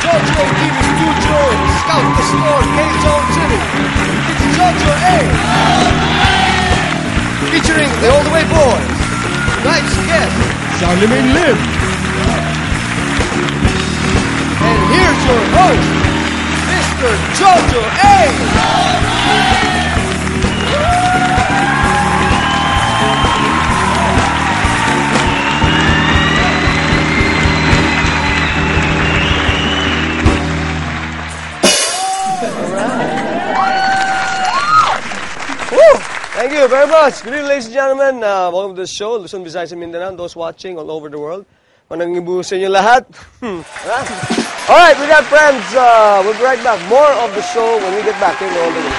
JoJo TV Studio in Scout the Store, K-Zone City. It's JoJo A. Featuring the All The Way Boys. Tonight's guest, Charlemagne Lim. And here's your host, Mr. JoJo A. Thank you very much. Good evening, ladies and gentlemen. Welcome to the show, Luzon, Visayas, and Mindanao. Those watching all over the world. Manang ibu sa inyo lahat. Alright, we got friends. We'll be right back. More of the show when we get back in all the way.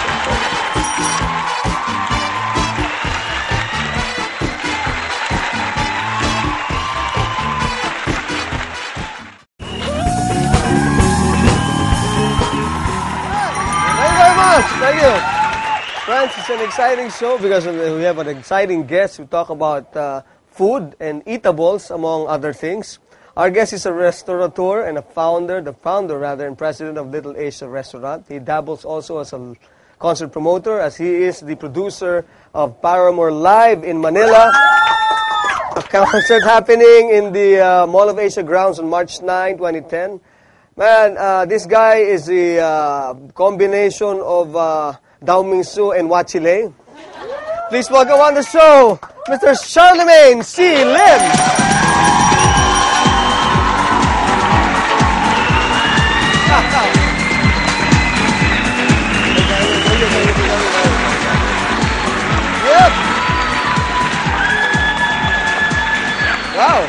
Thank you very much. Thank you. Friends, it's an exciting show because we have an exciting guest who talk about food and eatables, among other things. Our guest is a restaurateur and the founder and president of Little Asia Restaurant. He dabbles also as a concert promoter, as he is the producer of Paramore Live in Manila. A concert happening in the Mall of Asia grounds on March 9, 2010. Man, this guy is the combination of Dao Mingsu and Wachile. Please welcome on the show, Mr. Charlemagne C. Lim. Yep. Wow.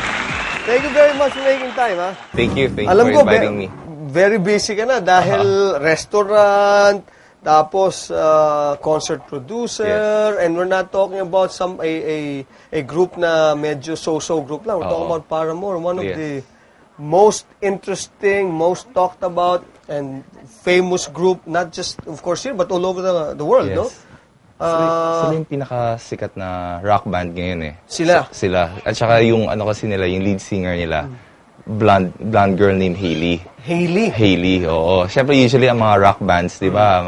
Thank you very much for making time, ha? Thank you for inviting me. Very busy ka na dahil restaurant, tapos concert producer, and we're not talking about a group na medyo so-so group lang. We're talking about Paramore, one of the most interesting, most talked about, and famous group, not just, of course, here, but all over the world, no? Sila yung pinakasikat na rock band ngayon eh. Sila? Sila. At saka yung ano kasi nila, yung lead singer nila, blonde girl named Hailey. Hailey, oo. Siyempre, usually, ang mga rock bands, di ba?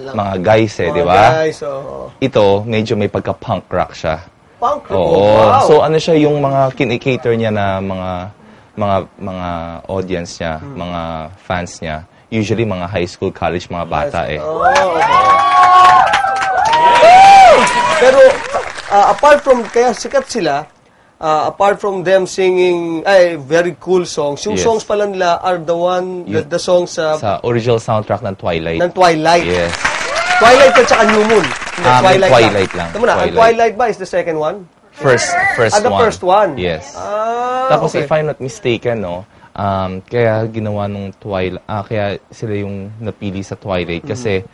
Mga guys eh, di ba? Mga guys, oo. Ito, medyo may pagka-punk rock siya. Punk rock? Oo. Wow. So, ano siya, yung mga kinikater niya na mga audience niya, mga fans niya, usually, mga high school, college, mga bata eh. Oh, okay. Pero, apart from, kaya sikat sila, apart from them singing very cool songs, yung songs pala nila are the songs sa original soundtrack ng Twilight. Ng Twilight. Yes. Twilight at saka New Moon. Twilight lang. Tama na, ang Twilight ba is the second one? First one. The first one. Yes. Tapos if I'm not mistaken, no, kaya ginawa nung Twilight, kaya sila yung napili sa Twilight kasi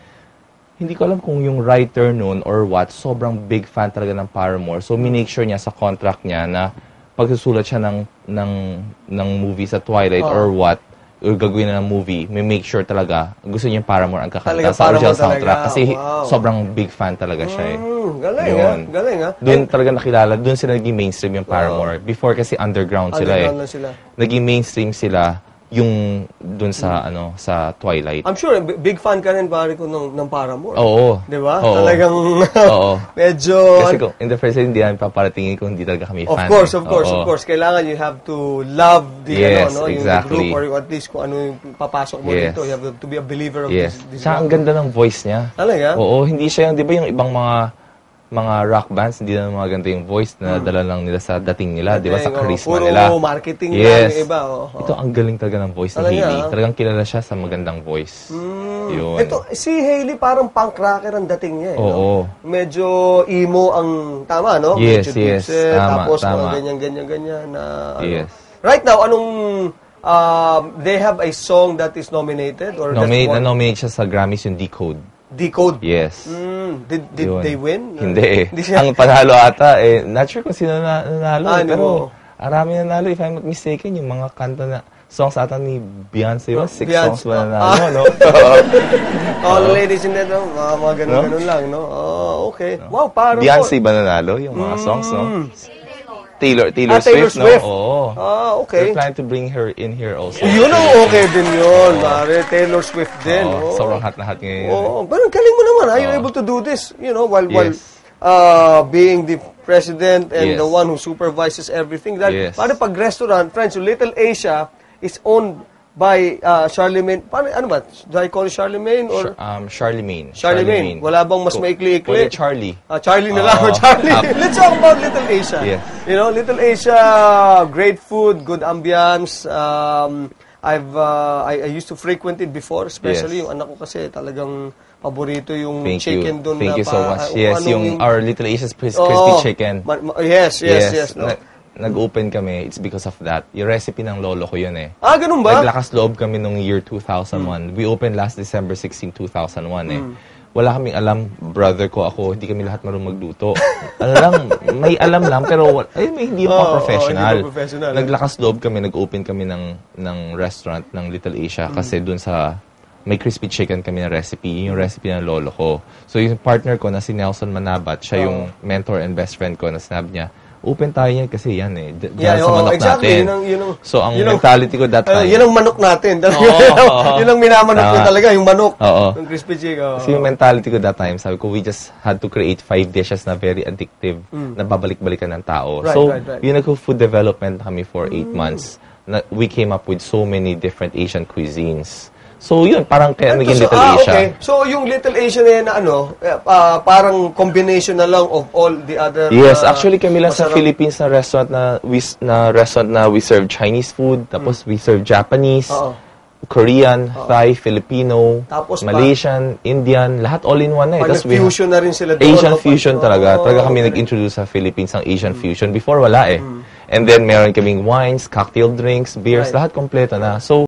hindi ko alam kung yung writer noon or what, sobrang big fan talaga ng Paramore. So, minake sure niya sa contract niya na pagsusulat siya ng movie sa Twilight or what, or gagawin na ng movie, may make sure talaga gusto niya yung Paramore ang kakanta sa original soundtrack. Kasi sobrang big fan talaga siya eh. Galing galing ha. Doon talaga nakilala, doon sila naging mainstream yung Paramore. Before kasi underground sila eh. Naging mainstream sila yung dun sa sa Twilight. I'm sure big fan ka rin pare ko ng Paramore. Oo. 'Di ba? Oo. Talagang medyo kasi kung in the first place hindi namin paparatingin kung hindi talaga kami fan. Of course. Kailangan you have to love the exactly. yung group or at least kung ano yung papasok mo dito. You have to be a believer of this. Ang ganda ng voice niya. Talaga? Oo, hindi siya yung 'di ba yung ibang mga rock bands, hindi na mga ganito yung voice na dala lang nila sa dating nila, di ba? Sa charisma nila. Puro marketing lang yung iba. Ito, ang galing talaga ng voice ni Hailey. Talagang kilala siya sa magandang voice. Yun. Ito, si Hailey parang punk rocker ang dating niya. Oo. Medyo emo ang, tama, no? Yes. Tapos Tama. ganyan. Yes. Right now, they have a song that is nominated? Or Na-nominate siya sa Grammys yung Decode. Decode? Yes. Did they win? Hindi eh. Ang panalo ata, not sure kung sino nanalo. Pero marami nanalo, if I'm not mistaken, yung mga kanta na songs ata ni Beyonce, 6 songs ba nanalo, no? All ladies in that, mga ganun lang, no? Okay. Wow, parang Beyonce ba nanalo yung mga songs, no? Taylor Taylor Swift, no? Swift. Oo. Okay. We're planning to bring her in here also. Yun ang okay din yun, pare. Taylor Swift din. Oo, sobrang hot na hot ngayon. Oo, pero galing mo naman. You're able to do this, while Yes. being the president and Yes. the one who supervises everything. Yes. Paano pag restaurant, friends, yung Little Asia is owned by Charlemagne. Paano, ano ba? Do I call it Charlemagne or Charlemagne. Charlemagne? Wala bang mas maikli-ikli? Charlie. Charlie na lang. Charlie. Let's talk about Little Asia. Yes. Little Asia, great food, good ambience. I used to frequent it before, especially Yes. yung anak ko kasi talagang paborito yung Thank chicken you. doon. Thank you so much. Yes, yung our Little Asia's crispy Oo. chicken. Yes. No? Nag-open kami, it's because of that. Yung recipe ng lolo ko yun eh. Ganun ba? Naglakas loob kami nung year 2001. We opened last December 16, 2001 eh. Wala kaming alam, brother ko, ako, hindi kami lahat marunong magluto. Ano lang, may alam lang, pero hindi pa professional. Hindi pa professional. Naglakas loob kami, nag-open kami ng restaurant ng Little Asia kasi dun sa may crispy chicken kami na recipe, yung recipe ng lolo ko. So yung partner ko na si Nelson Manabat, siya yung mentor and best friend ko na sinabi niya, open tayo yan kasi yan eh. Dahil sa manok exactly. natin. So ang mentality ko that time. Yun ang manok natin. Yun ang minamanok ko talaga, yung manok. Yung crispy chicken. Kasi yung mentality ko that time, sabi ko, we just had to create 5 dishes na very addictive, na babalik-balikan ng tao. Right. Yun nag-food development kami for 8 months. We came up with so many different Asian cuisines. So yun, parang kaya naging Little Asia. Okay. So yung Little Asia na yan parang combination na lang of all the other Yes, actually kami lang sa Philippines na restaurant na we serve Chinese food, tapos we serve Japanese, Korean, Thai, Filipino, Tapos Malaysian, Indian, lahat all in one na eh. Tapos fusion na rin sila doon. Asian fusion talaga. Talaga kami nag-introduce sa Philippines ng Asian fusion. Before wala eh. And then meron kaming wines, cocktail drinks, beers, lahat kompleto na. So